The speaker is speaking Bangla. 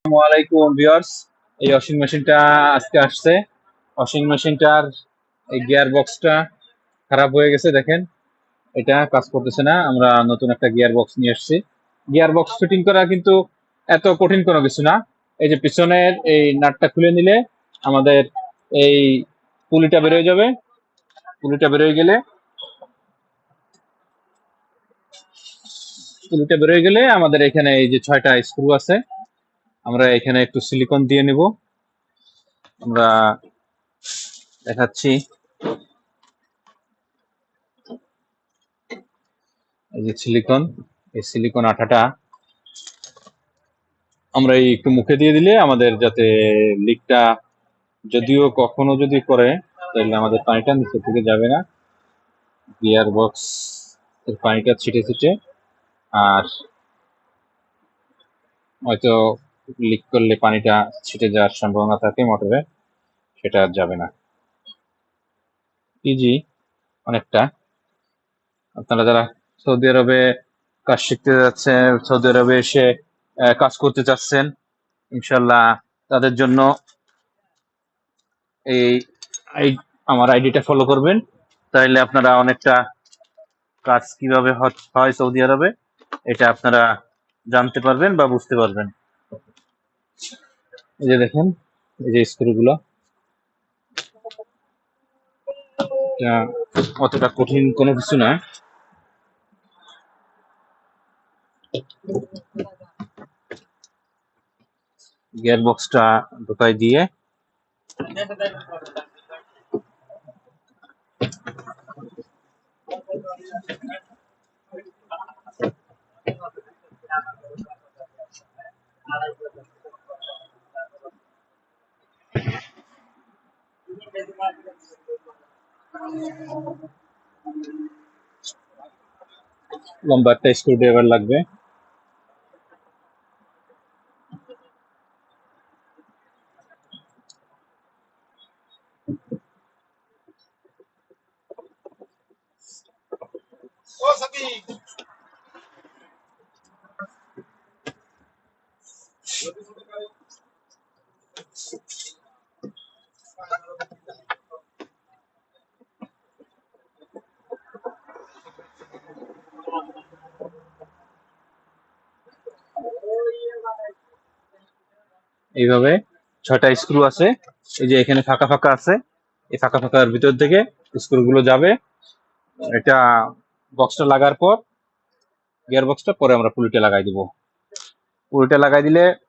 আসসালামু আলাইকুম ভিউয়ার্স। এই ওয়াশিং মেশিনটা আজকে আসছে। ওয়াশিং মেশিনটার এই গিয়ার বক্সটা খারাপ হয়ে গেছে, দেখেন এটা কাজ করতেছে না। আমরা নতুন একটা গিয়ার বক্স নিয়ে এসেছি। গিয়ার বক্স ফিটিং করা কিন্তু এত কঠিন কোনো কিছু না। এই যে পিছনের এই নাটটা খুলে নিলে আমাদের এই পুলিটা বেরোয় যাবে। পুলিটা বেরোয় গেলে আমাদের এখানে এই যে 6টা স্ক্রু আছে, আমরা এখানে একটু সিলিকন দিয়ে নিব। আমরা দেখাচ্ছি, এই যে সিলিকন, এই সিলিকন আঠাটা আমরা এই একটু মুখে দিয়ে দিলে আমাদের যাতে লিকটা যদিও কখনো যদি করে তাহলে আমাদের পানিটা নিচে থেকে যাবে না, গিয়ার বক্স এর পানিটা ছিটে ছিটে আর হয়তো লিক করলে পানিটা ছিটে যাওয়ার সম্ভাবনা থাকে মোটরে, সেটা আর যাবে না। ইজি অনেকটা। আপনারা যারা সৌদি আরবে কাজ শিখতে যাচ্ছেন, সৌদি আরবে এসে কাজ করতে চাচ্ছেন, ইনশাল্লাহ তাদের জন্য এই আমার আইডিটা ফলো করবেন, তাইলে আপনারা অনেকটা কাজ কিভাবে হয় সৌদি আরবে এটা আপনারা জানতে পারবেন বা বুঝতে পারবেন। এই যে দেখেন, এই যে স্ক্রুগুলো, অতটা কঠিন কোনো কিছু না। গিয়ার বক্সটা ঢোকাই দিয়ে লম্বা একটা স্ক্রু ড্রাইভার লাগবে। এইভাবে 6টা স্ক্রু আছে, এই যে এখানে ফাঁকা ফাঁকা আছে, এই ফাঁকা ফাঁকার ভিতর থেকে স্ক্রুগুলো যাবে। এটা বক্সটা লাগার পর, গিয়ার বক্সটা পরে আমরা পুলিটা লাগাই দিব। পুলিটা লাগাই দিলে